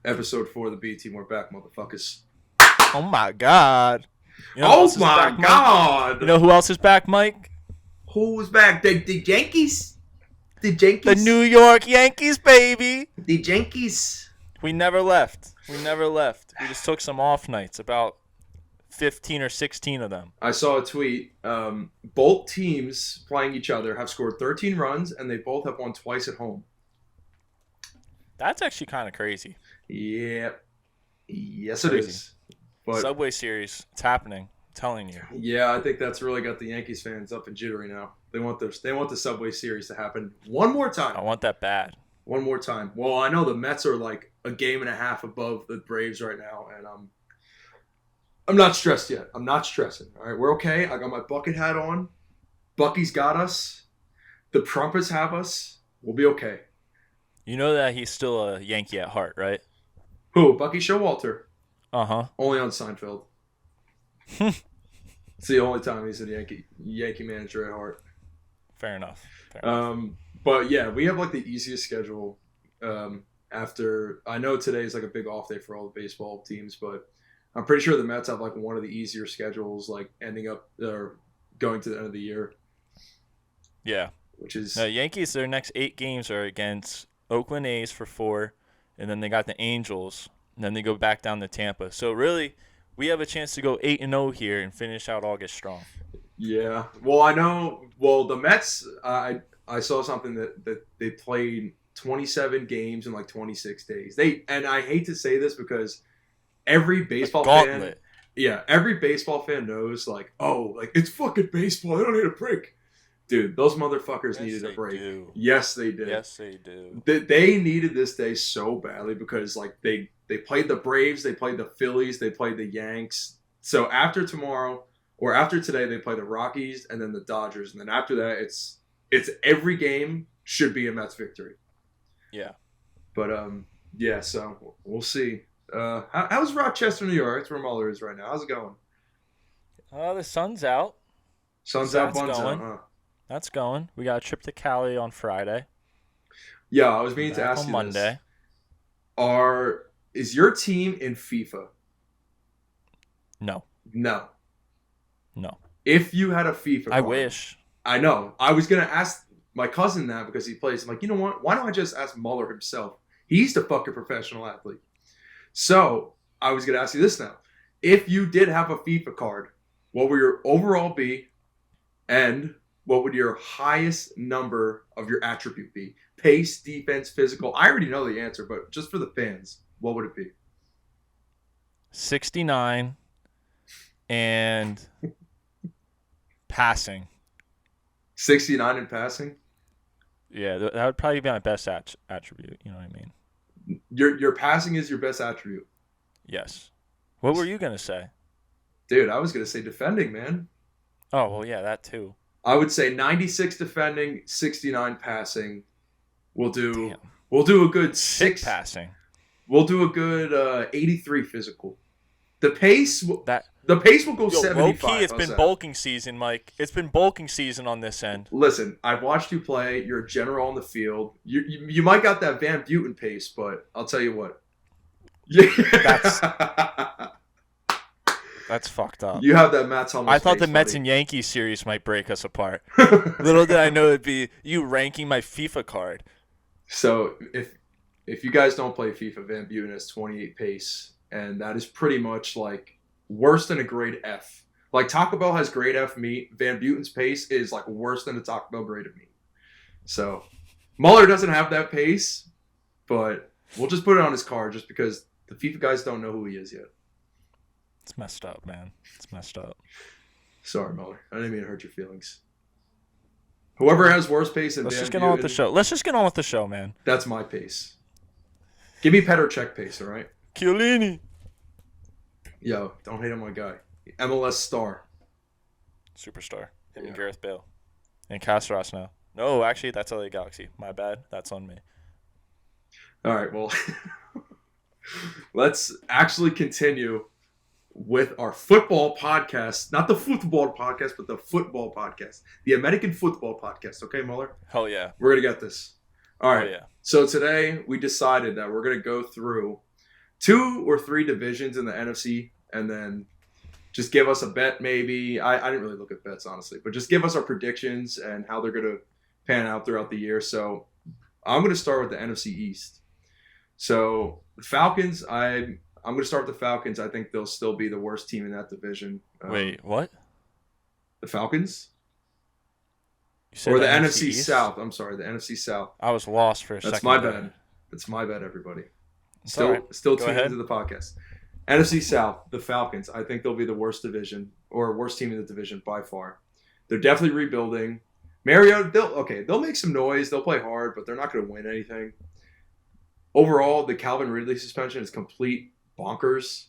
Episode 4 of the B Team. We're back, motherfuckers. Oh my God. You know oh my back, God. You know who else is back, Mike? Who's back? The Yankees. The Yankees. The New York Yankees, baby. The Yankees. We never left. We just took some off nights, about 15 or 16 of them. I saw a tweet. Both teams playing each other have scored 13 runs, and they both have won twice at home. That's actually kind of crazy. Yeah. Yes, it is. But, Subway Series, it's happening. I'm telling you. Yeah, I think that's really got the Yankees fans up and jittery now. They want the Subway Series to happen one more time. I want that bad. One more time. Well, I know the Mets are like a game and a half above the Braves right now, and I'm not stressed yet. I'm not stressing. All right, we're okay. I got my bucket hat on. Bucky's got us. The Trumpets have us. We'll be okay. You know that he's still a Yankee at heart, right? Who? Bucky Showalter. Uh-huh. Only on Seinfeld. It's the only time he's a Yankee manager at heart. Fair enough. But yeah, we have like the easiest schedule. After I know today is like a big off day for all the baseball teams, but I'm pretty sure the Mets have like one of the easier schedules, like ending up or going to the end of the year. Yeah. Which is Yankees. Their next 8 games are against Oakland A's for 4, and then they got the Angels, and then they go back down to Tampa. So really, we have a chance to go 8-0 here and finish out August strong. Yeah. Well, I know. Well, the Mets. I saw something that they played 27 games in like 26 days. And I hate to say this because every baseball fan, every baseball fan knows like, oh, like it's fucking baseball. They don't need a break. Dude, those motherfuckers needed a break. Yes, they did. Yes, they do. They needed this day so badly because like they played the Braves, they played the Phillies, they played the Yanks. So after tomorrow or after today, they play the Rockies and then the Dodgers, and then after that, it's every game should be a Mets victory. Yeah. But yeah. So we'll see. How's Rochester, New York? That's where Muller is right now. How's it going? The sun's out. Sun's out, buns out, huh? That's going. We got a trip to Cali on Friday. Yeah, I was meaning to ask you Monday. This. Is your team in FIFA? No. If you had a FIFA card, I wish. I know. I was going to ask my cousin that because he plays. I'm like, you know what? Why don't I just ask Muller himself? He's the fucking professional athlete. So I was going to ask you this now. If you did have a FIFA card, what would your overall be? And what would your highest number of your attribute be? Pace, defense, physical. I already know the answer, but just for the fans, what would it be? 69 and passing. 69 in passing? Yeah, that would probably be my best attribute. You know what I mean? Your passing is your best attribute? Yes. What were you going to say? Dude, I was going to say defending, man. Oh, well, yeah, that too. I would say 96 defending, 69 passing. We'll do a good 6 passing. We'll do a good 83 physical. The pace will go 75. Low-key, it's been bulking season, Mike. It's been bulking season on this end. Listen, I've watched you play. You're a general on the field. You might got that Van Buiten pace, but I'll tell you what. That's fucked up. You have that Matt Thomas. I thought pace, the Mets buddy. and Yankees series might break us apart. Little did I know it'd be you ranking my FIFA card. So if you guys don't play FIFA, Van Buiten has 28 pace, and that is pretty much like worse than a grade F. Like Taco Bell has grade F meat. Van Buiten's pace is like worse than a Taco Bell grade of meat. So Muller doesn't have that pace, but we'll just put it on his card just because the FIFA guys don't know who he is yet. It's messed up, man. It's messed up. Sorry, Muller. I didn't mean to hurt your feelings. Whoever has worse pace than Let's Van just get on with the show. Let's just get on with the show, man. That's my pace. Give me Petr Cech pace, all right? Chiellini. Yo, don't hate on my guy. MLS star. Superstar. Him and Gareth Bale. And Castros now. No, actually, that's LA Galaxy. My bad. That's on me. All right, well, let's actually continue with our football podcast. Not the football podcast, but the football podcast. The American football podcast. Okay, Muller? Hell yeah. We're going to get this. All right. Hell yeah. So today we decided that we're going to go through 2 or 3 divisions in the NFC, and then just give us a bet maybe. I didn't really look at bets, honestly, but just give us our predictions and how they're going to pan out throughout the year. So I'm going to start with the NFC East. So the Falcons, I'm going to start with the Falcons. I think they'll still be the worst team in that division. Wait, what? The Falcons? You said Or the NFC East? South. I'm sorry, the NFC South. I was lost for a second. That's my bad. That's my bad, everybody. Still right. tuned ahead. into the podcast. NFC South, the Falcons. I think they'll be the worst division or worst team in the division by far. They're definitely rebuilding. Mariota, they'll make some noise. They'll play hard, but they're not going to win anything. Overall, the Calvin Ridley suspension is complete bonkers.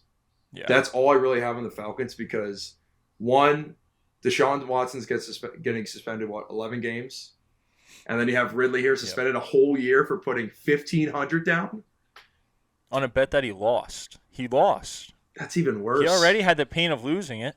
Yeah. That's all I really have on the Falcons because, one, Deshaun Watson's getting suspended, 11 games? And then you have Ridley here suspended a whole year for putting $1,500 down? On a bet that he lost. He lost. That's even worse. He already had the pain of losing it.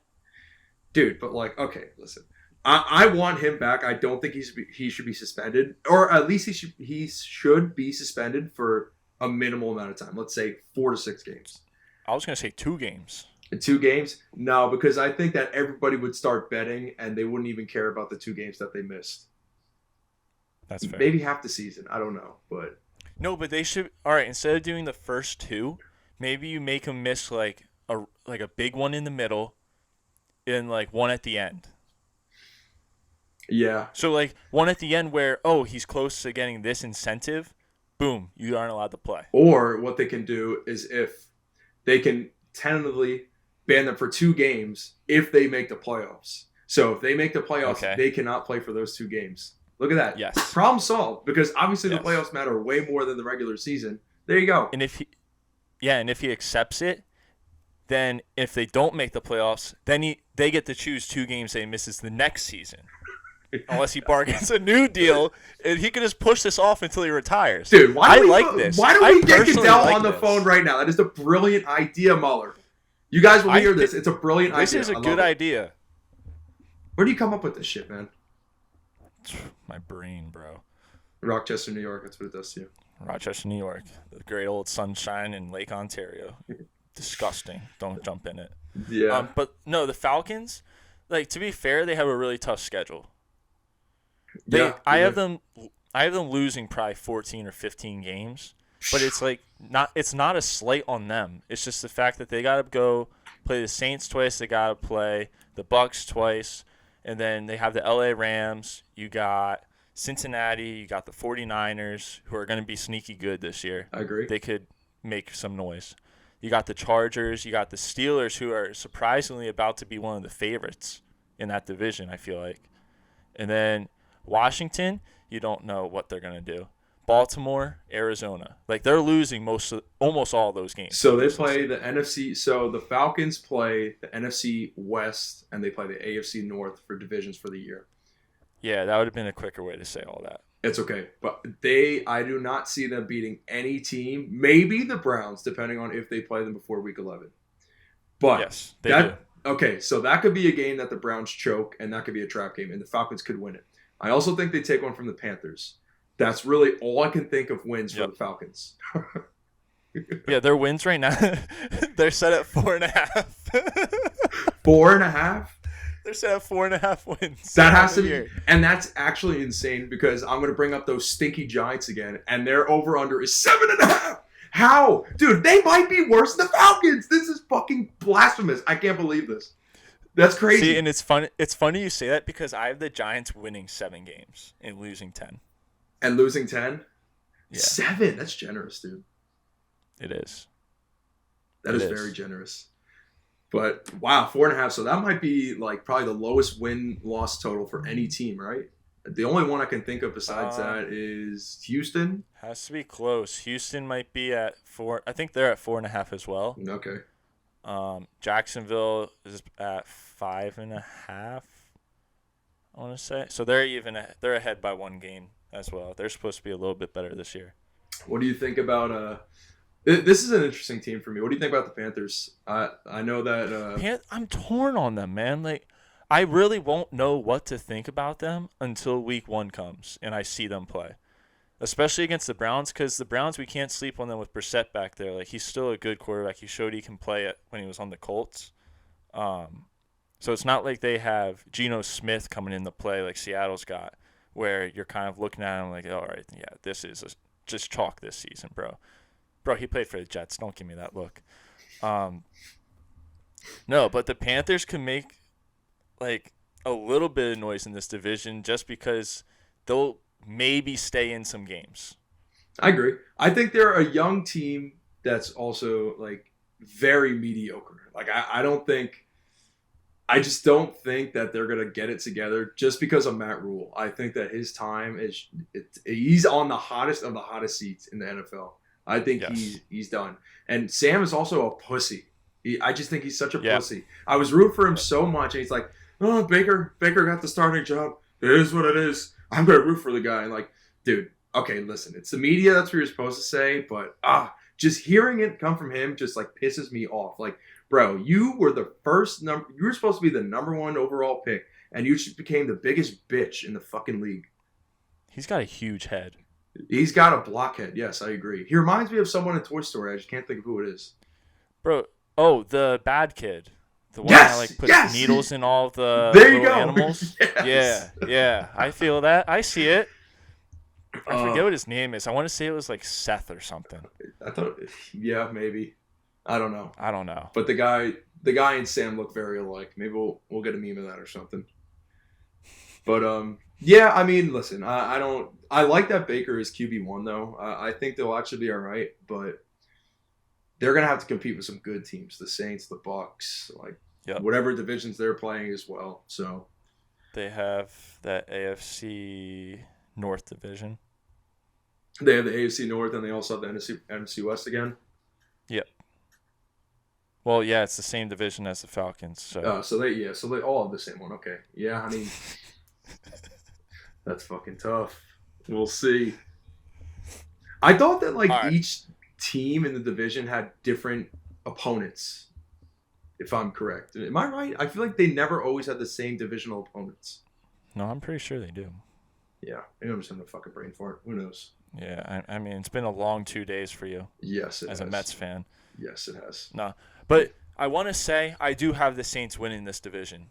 Dude, but okay, listen. I want him back. I don't think he should be suspended. Or at least he should be suspended for a minimal amount of time. Let's say 4 to 6 games. I was going to say 2 games. In 2 games? No, because I think that everybody would start betting and they wouldn't even care about the 2 games that they missed. That's fair. Maybe half the season. I don't know, but no, but they should. All right, instead of doing the first 2, maybe you make him miss like a big one in the middle, and like one at the end. Yeah. So like one at the end where he's close to getting this incentive, boom, you aren't allowed to play. Or what they can do is if they can tentatively ban them for 2 games if they make the playoffs. So if they make the playoffs, they cannot play for those 2 games. Look at that. Yes. Problem solved because obviously the playoffs matter way more than the regular season. There you go. And if he accepts it, then if they don't make the playoffs, then they get to choose 2 games they misses the next season. Unless he bargains a new deal, and he can just push this off until he retires. Dude, why do we get Goodell on the this. phone right now? That is a brilliant idea, Mueller. You guys will hear this. It's a brilliant idea. This is a good idea. Where do you come up with this shit, man? My brain, bro. Rochester, New York. That's what it does to you. Rochester, New York. The great old sunshine in Lake Ontario. Disgusting. Don't jump in it. Yeah. But no, the Falcons, like, to be fair, they have a really tough schedule. I have them losing probably 14 or 15 games, but it's not a slight on them. It's just the fact that they got to go play the Saints twice, they got to play the Bucks twice, and then they have the LA Rams, you got Cincinnati, you got the 49ers who are going to be sneaky good this year. I agree. They could make some noise. You got the Chargers, you got the Steelers who are surprisingly about to be one of the favorites in that division, I feel like. And then Washington, you don't know what they're going to do. Baltimore, Arizona. Like, they're losing almost all of those games. So they play the NFC. So the Falcons play the NFC West, and they play the AFC North for divisions for the year. Yeah, that would have been a quicker way to say all that. It's okay. But I do not see them beating any team. Maybe the Browns, depending on if they play them before Week 11. But yes, they do. Okay, so that could be a game that the Browns choke, and that could be a trap game, and the Falcons could win it. I also think they take one from the Panthers. That's really all I can think of wins for the Falcons. Yeah, their wins right now, they're set at 4.5. 4.5? They're set at 4.5 wins. That has to be, and that's actually insane because I'm going to bring up those stinky Giants again, and their over/under is 7.5. How? Dude, they might be worse than the Falcons. This is fucking blasphemous. I can't believe this. That's crazy. See, and it's funny you say that because I have the Giants winning 7 games and losing 10. And losing 10? Yeah. 7? That's generous, dude. It is. That is very generous. But, wow, 4.5. So that might be, like, probably the lowest win-loss total for any team, right? The only one I can think of besides that is Houston. Has to be close. Houston might be at 4. I think they're at 4.5 as well. Okay. Jacksonville is at 5.5. I want to say. So they're ahead by 1 game as well. They're supposed to be a little bit better this year. What do you think about this is an interesting team for me. What do you think about the Panthers? I know that I'm torn on them, man. Like, I really won't know what to think about them until week 1 comes and I see them play. especially against the Browns, because the Browns, we can't sleep on them with Brissett back there. Like, he's still a good quarterback. He showed he can play it when he was on the Colts. So it's not like they have Geno Smith coming into play like Seattle's got, where you're kind of looking at him like, all right, yeah, this is just chalk this season, bro. Bro, he played for the Jets. Don't give me that look. No, but the Panthers can make like a little bit of noise in this division just because they'll maybe stay in some games. I agree. I think they're a young team that's also like very mediocre. Like I just don't think that they're gonna get it together just because of Matt Rule. I think that his time he's on the hottest of the hottest seats in the NFL. I think he's done. And Sam is also a pussy. I just think he's such a pussy. I was rooting for him so much, and he's like, "Oh, Baker got the starting job. It is what it is. I'm gonna root for the guy." And like, dude, okay, listen, it's the media. That's what you're supposed to say, but just hearing it come from him just like pisses me off. Like, bro, you were the first number. You were supposed to be the number 1 overall pick, and you just became the biggest bitch in the fucking league. He's got a huge head. He's got a blockhead. Yes, I agree. He reminds me of someone in Toy Story. I just can't think of who it is. Bro, the bad kid. The one that like puts needles in all the animals. Yeah. I feel that. I see it. I forget what his name is. I want to say it was like Seth or something. I thought, yeah, maybe. I don't know. But the guy and Sam look very alike. Maybe we'll get a meme of that or something. But yeah, I mean, listen, I like that Baker is QB1 though. I think they'll actually be all right, but they're gonna have to compete with some good teams, the Saints, the Bucks, like whatever divisions they're playing as well. So they have that AFC North division. They have the AFC North, and they also have the NFC West again. Yep. Well, yeah, it's the same division as the Falcons. So they all have the same one. Okay, yeah, I mean, that's fucking tough. We'll see. I thought that each team in the division had different opponents. If I'm correct, am I right? I feel like they never always had the same divisional opponents. No, I'm pretty sure they do. Yeah, maybe I'm just having a fucking brain fart. Who knows? Yeah, I mean, it's been a long 2 days for you. Yes, it has. As a Mets fan. Yes, it has. No, but I want to say I do have the Saints winning this division.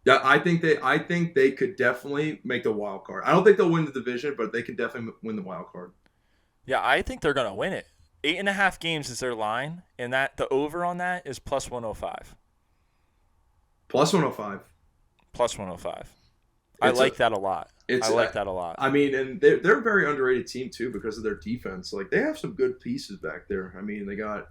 Yeah, I think they could definitely make the wild card. I don't think they'll win the division, but they can definitely win the wild card. Yeah, I think they're gonna win it. 8.5 games is their line, and that the over on that is plus 105. Plus 105. Plus 105. I like that a lot. I like that a lot. I mean, and they're a very underrated team too because of their defense. Like they have some good pieces back there. I mean, they got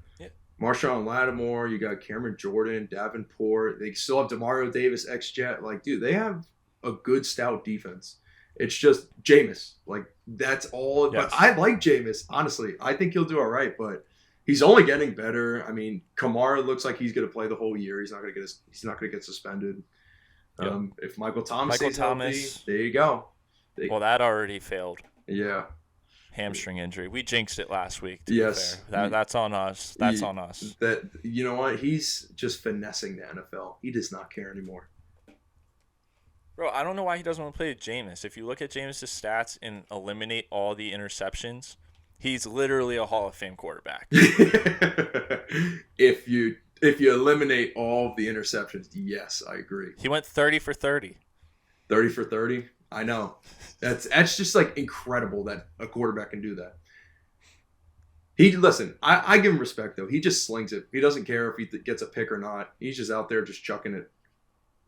Marshawn Lattimore, you got Cameron Jordan, Davenport. They still have Demario Davis, ex-Jet. Like, dude, they have a good stout defense. It's just Jameis. Like that's all. Yes. But I like Jameis. Honestly, I think he'll do all right. But he's only getting better. I mean, Kamara looks like he's going to play the whole year. He's not going to get suspended. Yep. If Michael Thomas stays healthy, there you go. Well, that already failed. Yeah. Hamstring injury. We jinxed it last week. Yes. That's on us. That's on us. That you know what? He's just finessing the NFL. He does not care anymore. Bro, I don't know why he doesn't want to play with Jameis. If you look at Jameis' stats and eliminate all the interceptions, he's literally a Hall of Fame quarterback. If you eliminate all of the interceptions, yes, I agree. He went 30 for 30. 30 for 30? I know. That's just like incredible that a quarterback can do that. I give him respect though. He just slings it. He doesn't care if he gets a pick or not. He's just out there just chucking it.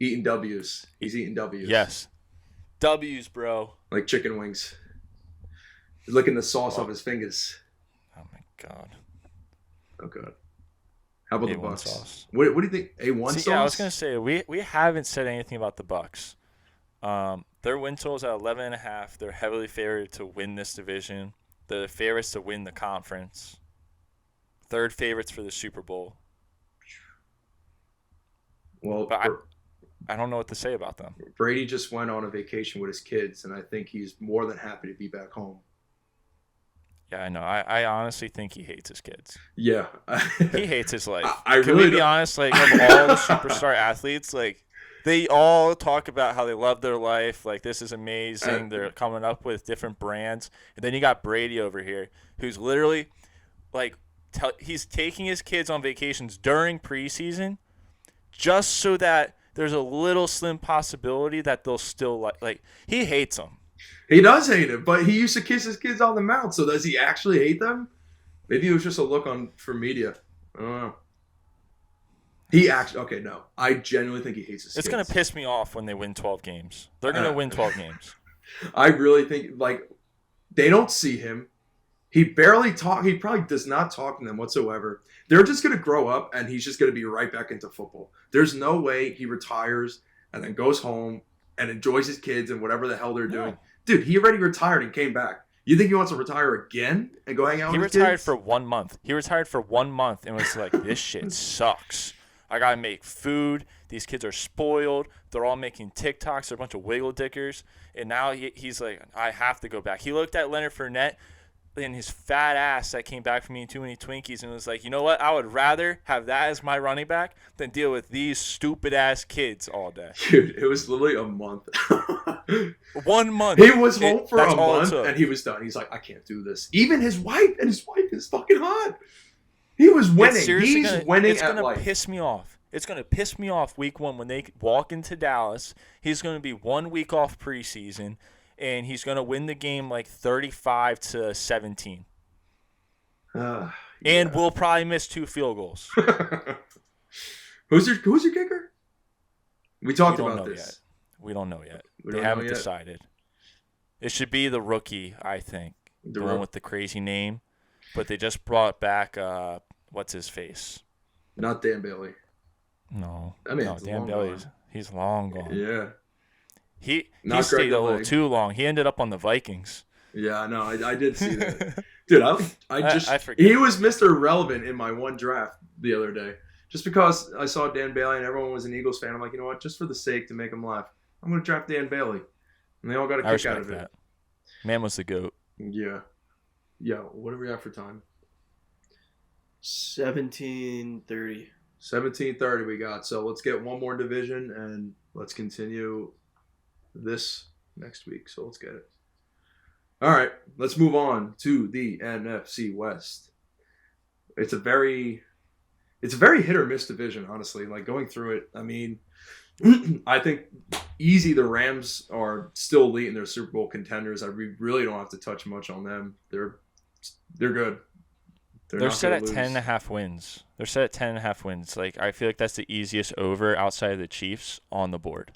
Eating W's. He's eating W's. Yes. W's, bro. Like chicken wings. He's licking the sauce off his fingers. Oh my god. Oh god. How about A1 the Bucks? Sauce. What do you think? A1 sauce? Yeah, I was gonna say we haven't said anything about the Bucks. Their win total is at 11.5. They're heavily favored to win this division. They're the favorites to win the conference. Third favorites for the Super Bowl. Well, but I don't know what to say about them. Brady just went on a vacation with his kids, and I think he's more than happy to be back home. Yeah, I know. I honestly think he hates his kids. Yeah. He hates his life. I Can really we be honest? Like, of all the superstar athletes, like, They all talk about how they love their life. Like, this is Uh, amazing. They're coming up with different brands. And then you got Brady over here, who's literally, like, he's taking his kids on vacations during preseason just so that there's a little slim possibility that they'll still like he hates them. he does hate it, but he used to kiss his kids on the mouth. So does he actually hate them? Maybe it was just a look on for media. I don't know. He actually okay. No, I genuinely think he hates his It's kids. gonna piss me off when they win 12 games. They're gonna win 12 games. I really think like they don't see him. He barely talk. He probably does not talk to them whatsoever. They're just gonna grow up, and he's just gonna be right back into football. There's no way he retires and then goes home and enjoys his kids and whatever the hell they're doing. No. Dude, he already retired and came back. You think he wants to retire again and go hang out He with his retired kids? for 1 month. He retired for 1 month and was like, this shit sucks. I gotta make food. These kids are spoiled. They're all making TikToks. They're a bunch of wiggle dickers. And now he's like, I have to go back. He looked at Leonard Fournette and his fat ass that came back from eating too many Twinkies and was like, you know what? I would rather have that as my running back than deal with these stupid ass kids all day. Dude, it was literally a month. 1 month. He was home for that's a all it month took. and he was done. He's like, I can't do this. Even his wife is fucking hot. He was winning. He's winning it's at gonna life. piss me off. It's going to piss me off week 1 when they walk into Dallas. He's going to be 1 week off preseason, and he's going to win the game like 35-17. Yeah. And we'll probably miss 2 field goals. Who's your kicker? We talked We don't about know this. yet. We don't know yet. We They don't know haven't yet? decided. It should be the rookie, I think. The one with the crazy name. But they just brought back, what's his face? Not Dan Bailey. No. I mean, no, it's Dan long Bailey's gone. He's long gone. Yeah. He Not stayed Greg a little Leg. too long. He ended up on the Vikings. Yeah, no, I did see that. Dude, I forget. he was Mr. Relevant in my one draft the other day. Just because I saw Dan Bailey and everyone was an Eagles fan, I'm like, you know what? Just for the sake to make them laugh, I'm going to draft Dan Bailey. And they all got a I kick out respect of it. that. Man was the GOAT. Yeah. Yeah, what are we at for time? 17:30. 17:30 we got. So let's get one more division and let's continue this next week. So let's get it. All right, let's move on to the NFC West. It's a very hit or miss division, honestly. Like going through it, I mean, I think easy the Rams are still elite and they're Super Bowl contenders. We really don't have to touch much on them. They're good. They're not set gonna at lose. 10.5 wins. They're set at 10.5 wins. Like, I feel like that's the easiest over outside of the Chiefs on the board.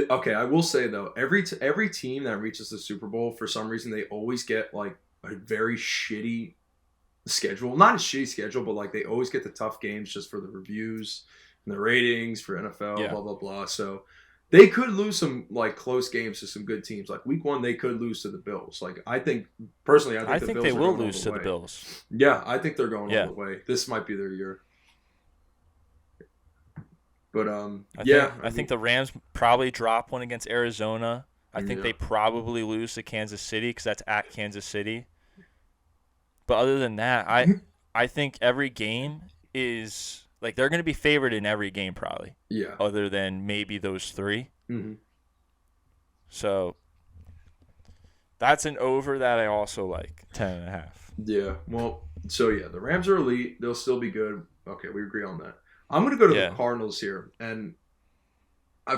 Okay, I will say though, every team that reaches the Super Bowl, for some reason, they always get like a very shitty schedule. Not a shitty schedule, but like they always get the tough games just for the reviews and the ratings for NFL, Yeah. blah blah blah. So they could lose some like close games to some good teams. Like week 1, they could lose to the Bills. Like I think personally, I the think Bills they are will going all lose to the way. Bills. Yeah, I think they're going Yeah. all the way. This might be their year. But I think the Rams probably drop one against Arizona. I think Yeah. they probably lose to Kansas City because that's at Kansas City. But other than that, I think every game is like they're going to be favored in every game probably. yeah. Other than maybe those 3. Mm-hmm. So that's an over that I also like, 10.5. Yeah. Well, so yeah, the Rams are elite. They'll still be good. Okay, we agree on that. I'm going to go to Yeah. the Cardinals here. And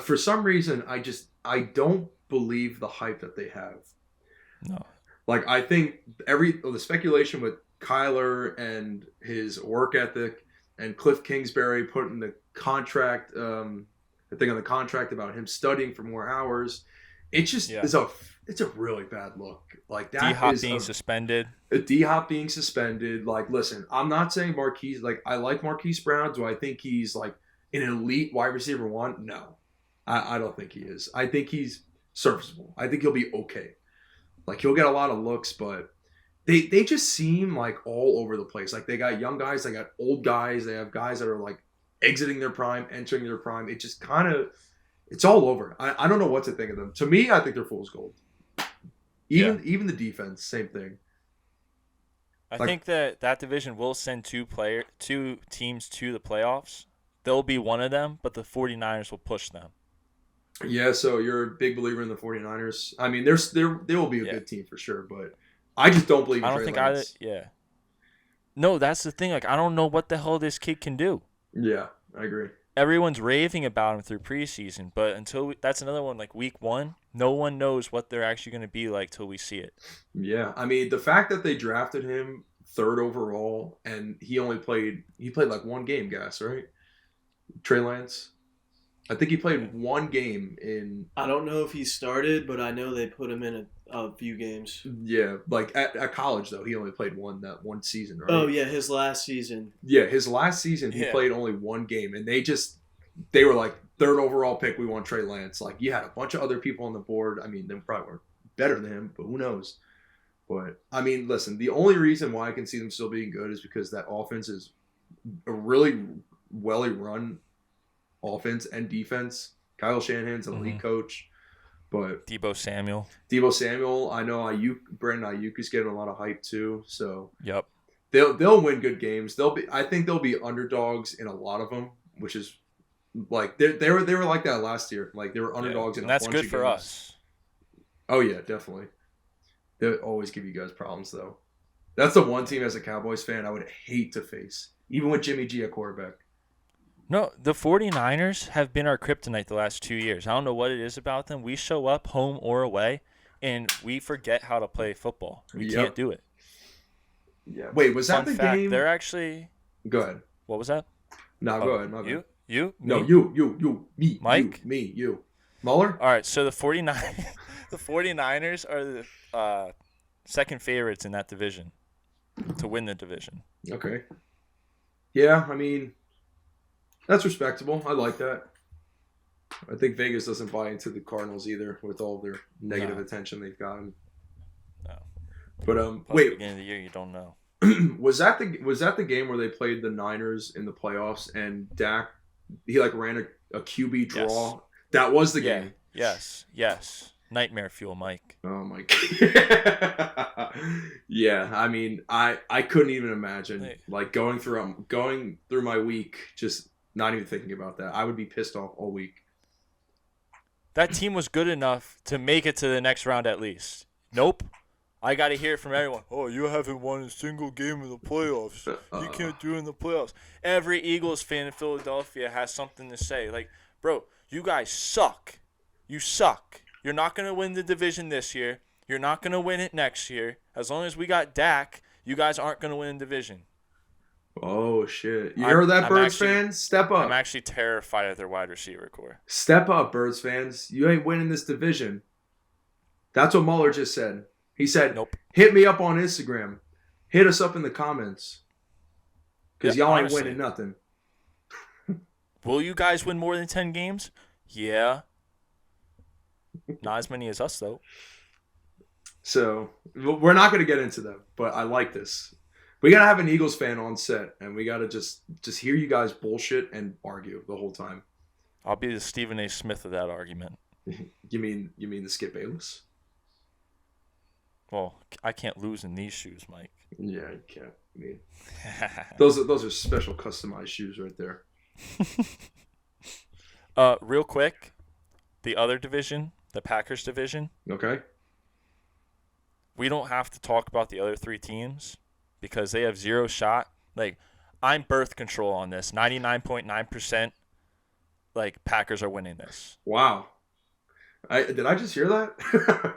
for some reason, I don't believe the hype that they have. No. Like, I think the speculation with Kyler and his work ethic and Cliff Kingsbury putting the contract, the thing on the contract about him studying for more hours, it just it's a really bad look. Like that D-Hop being suspended. D-Hop being suspended. Like, listen, I'm not saying Marquise. Like, I like Marquise Brown. Do I think he's like an elite wide receiver 1? No, I don't think he is. I think he's serviceable. I think he'll be okay. Like, he'll get a lot of looks, but they just seem like all over the place. Like, they got young guys, they got old guys, they have guys that are like exiting their prime, entering their prime. It just kind of, it's all over. I don't know what to think of them. To me, I think they're fool's gold. Even the defense, same thing. I think that division will send 2 teams to the playoffs. They'll be one of them, but the 49ers will push them. Yeah, so you're a big believer in the 49ers. I mean, they will be a Yeah. good team for sure, but I just don't believe in I don't Trey think Lance. yeah. No, that's the thing. Like, I don't know what the hell this kid can do. Yeah, I agree. Everyone's raving about him through preseason, but that's another one, like week 1, no one knows what they're actually going to be like till we see it. Yeah, I mean, the fact that they drafted him third overall and he played like one game, guys, right? Trey Lance. I think he played one game in. I don't know if he started, but I know they put him in a few games. Yeah, like at college though, he only played that one season, right? Oh yeah, his last season. Yeah, his last season he Yeah. played only one game, and they were like third overall pick. We want Trey Lance. Like you had a bunch of other people on the board. I mean, they probably weren't better than him, but who knows? But I mean, listen, the only reason why I can see them still being good is because that offense is a really well run offense and defense. Kyle Shanahan's an elite coach, but Debo Samuel. I know Brandon Ayuk is getting a lot of hype too. So Yep. they'll win good games. I think they'll be underdogs in a lot of them, which is like they were like that last year. Like they were underdogs in And a that's bunch good of for games. us. Oh yeah, definitely. They always give you guys problems though. That's the one team as a Cowboys fan I would hate to face, even with Jimmy G at quarterback. No, the 49ers have been our kryptonite the last 2 years. I don't know what it is about them. We show up home or away, and we forget how to play football. We Yep. can't do it. Yeah. Wait, was that Fun the fact, game? they're actually Go ahead. what was that? No, go ahead. My bad. You? No, Me? you, me, Mike? you. Mueller? All right, so the 49ers are the second favorites in that division to win the division. Okay. Yeah, I mean, that's respectable. I like that. I think Vegas doesn't buy into the Cardinals either with all their negative attention they've gotten. No. But Plus, wait, beginning of the year, you don't know. was that the game where they played the Niners in the playoffs and Dak he like ran a QB draw? Yes. That was the Yeah. game. Yes. Nightmare fuel, Mike. Oh my god. Yeah, I mean, I couldn't even imagine like going through my week just not even thinking about that. I would be pissed off all week. That team was good enough to make it to the next round at least. Nope. I got to hear it from everyone. Oh, you haven't won a single game in the playoffs. You can't do it in the playoffs. Every Eagles fan in Philadelphia has something to say. Like, bro, you guys suck. You suck. You're not going to win the division this year. You're not going to win it next year. As long as we got Dak, you guys aren't going to win the division. Oh shit! You heard that, Birds fans? Step up. I'm actually terrified of their wide receiver core. Step up, Birds fans. You ain't winning this division. That's what Mueller just said. He said, Nope. Hit me up on Instagram. Hit us up in the comments. Because y'all honestly. ain't winning nothing. Will you guys win more than 10 games? Yeah. Not as many as us, though. So, we're not going to get into them, but I like this. We got to have an Eagles fan on set, and we got to just hear you guys bullshit and argue the whole time. I'll be the Stephen A. Smith of that argument. You mean the Skip Bayless? Well, I can't lose in these shoes, Mike. Yeah, you can't. I mean, those are special customized shoes right there. Real quick, the other division, the Packers division. Okay. We don't have to talk about the other 3 teams because they have 0 shot. Like, I'm birth control on this. 99.9%. Like, Packers are winning this. Wow. Did I just hear that?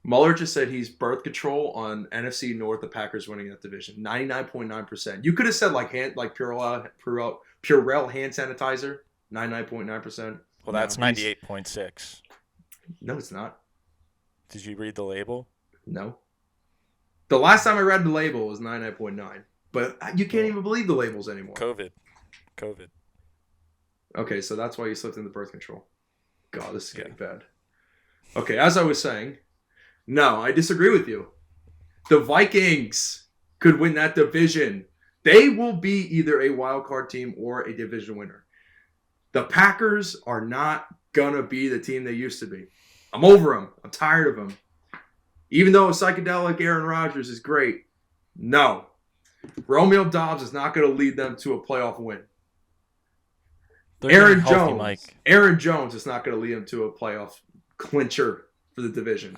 Mueller just said he's birth control on NFC North. The Packers winning that division, 99.9%. You could have said like Purell hand sanitizer, 99.9%. Well, that's 98.6. No, it's not. Did you read the label? No. The last time I read the label was 99.9, but you can't even believe the labels anymore. COVID. Okay, so that's why you slipped in the birth control. God, this is getting bad. Okay, as I was saying, no, I disagree with you. The Vikings could win that division. They will be either a wild card team or a division winner. The Packers are not going to be the team they used to be. I'm over them. I'm tired of them. Even though a psychedelic Aaron Rodgers is great, no. Romeo Dobbs is not going to lead them to a playoff win. They're Aaron getting healthy, Jones. Mike. Aaron Jones is not going to lead him to a playoff clincher for the division.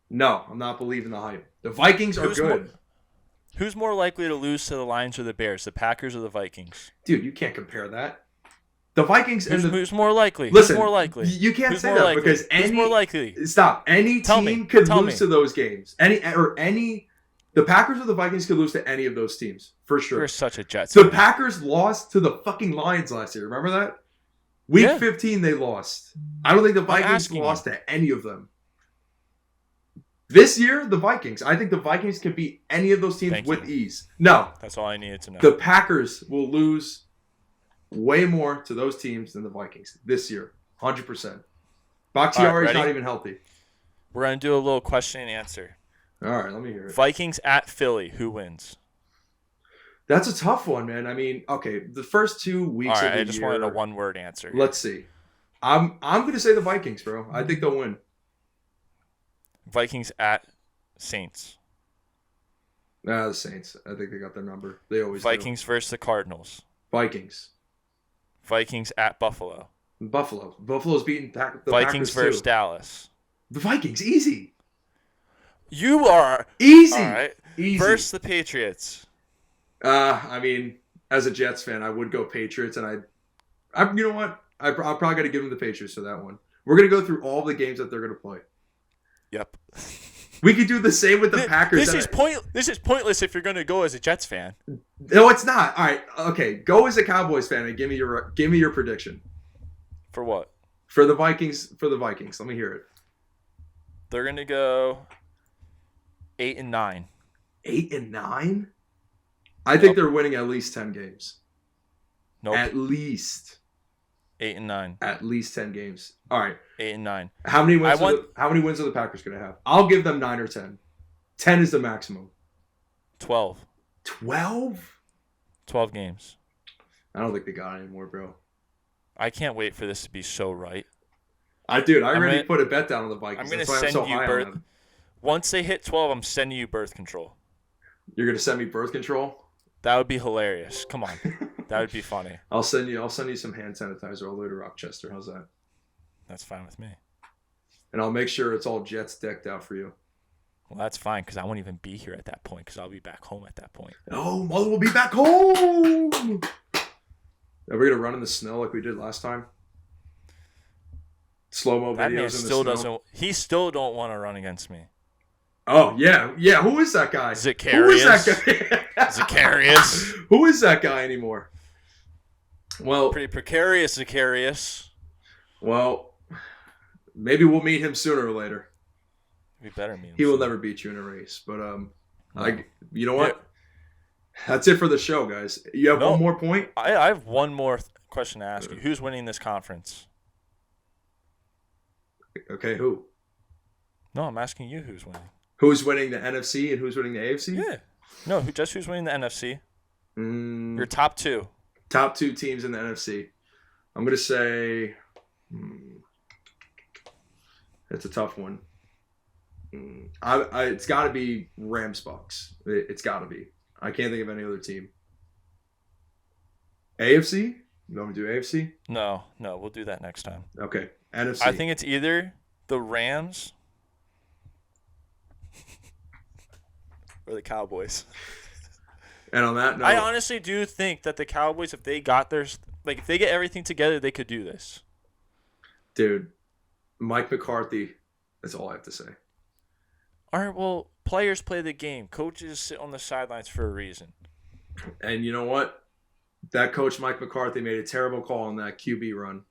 No, I'm not believing the hype. The Vikings are good. Who's more likely to lose to the Lions or the Bears, the Packers or the Vikings? Dude, you can't compare that. The Vikings Who's more likely? Listen, Who's more likely? You can't Who's say more that likely? because Who's more likely? Stop. Any Tell team me. could Tell lose me. to those games. The Packers or the Vikings could lose to any of those teams for sure. You're such a Jets. The Packers lost to the fucking Lions last year. Remember that? Week 15, they lost. I don't think the Vikings lost to any of them. This year, the Vikings. I think the Vikings can beat any of those teams with ease. No. That's all I needed to know. The Packers will lose way more to those teams than the Vikings this year. 100%. Bakhtiari's not even healthy. We're going to do a little question and answer. All right, let me hear it. Vikings at Philly. Who wins? That's a tough one, man. I mean, okay, the first 2 weeks of the year. I just wanted a one-word answer. Let's see. I'm going to say the Vikings, bro. I think they'll win. Vikings at Saints. The Saints. I think they got their number. They always Vikings versus the Cardinals. Vikings. Vikings at Buffalo. Buffalo. Buffalo's beating the Vikings Packers versus too. Dallas. The Vikings. Easy. You are. Easy. All right. Easy. Versus the Patriots. I mean, as a Jets fan, I would go Patriots, and I you know what? I'm probably going to give them the Patriots for that one. We're going to go through all the games that they're going to play. Yep. We could do the same with the Packers. This is pointless if you're going to go as a Jets fan. No, it's not. All right. Okay. Go as a Cowboys fan and give me your prediction. For what? For the Vikings. Let me hear it. They're going to go 8-9. 8-9? I think they're winning at least 10 games. Nope. At least 8-9. At least 10 games. All right. 8-9. How many wins are the Packers going to have? I'll give them 9 or 10. 10 is the maximum. 12. 12? 12 games. I don't think they got it anymore, bro. I can't wait for this to be so right. I already put a bet down on the Vikings. I'm going to send you birth. Once they hit 12, I'm sending you birth control. You're going to send me birth control? That would be hilarious. Come on. That would be funny. I'll send you some hand sanitizer all the way to Rochester. How's that? That's fine with me. And I'll make sure it's all Jets decked out for you. Well, that's fine because I won't even be here at that point because I'll be back home at that point. Oh, Mother will be back home. Are we going to run in the snow like we did last time? Slow-mo videos that man in the still snow? doesn't. He still don't want to run against me. Oh, yeah. Yeah, who is that guy? Zacharias. Who is that guy? Zacharias. Who is that guy anymore? Well, pretty precarious, Zacharias. Well, maybe we'll meet him sooner or later. We better meet him. He will never beat you in a race. But, you know what? Yeah. That's it for the show, guys. You have one more point? I have one more question to ask you. Who's winning this conference? Okay, who? No, I'm asking you who's winning. Who's winning the NFC and who's winning the AFC? Yeah. No, just who's winning the NFC? Your top two. Top 2 teams in the NFC. I'm going to say... it's a tough one. It's got to be Rams-Bucks. It's got to be. I can't think of any other team. AFC? You want me to do AFC? No, we'll do that next time. Okay, NFC. I think it's either the Rams or the Cowboys. And on that note, I honestly do think that the Cowboys, if they got if they get everything together, they could do this. Dude, Mike McCarthy, that's all I have to say. All right, well, players play the game. Coaches sit on the sidelines for a reason. And you know what? That coach, Mike McCarthy, made a terrible call on that QB run.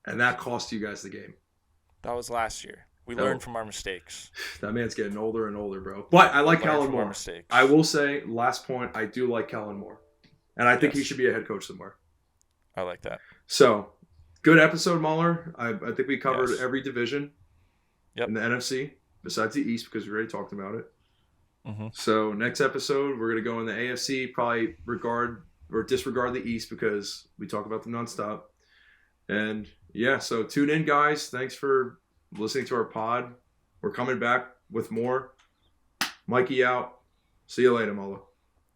And that cost you guys the game. That was last year. We learned from our mistakes. That man's getting older and older, bro. But I like Kellen Moore. I will say, last point, I do like Kellen Moore. And I think he should be a head coach somewhere. I like that. So, good episode, Muller. I think we covered every division in the NFC, besides the East, because we already talked about it. Mm-hmm. So, next episode, we're going to go in the AFC, probably disregard the East because we talk about them nonstop. And, yeah, so tune in, guys. Thanks for listening to our pod. We're coming back with more. Mikey out. See you later, Muller.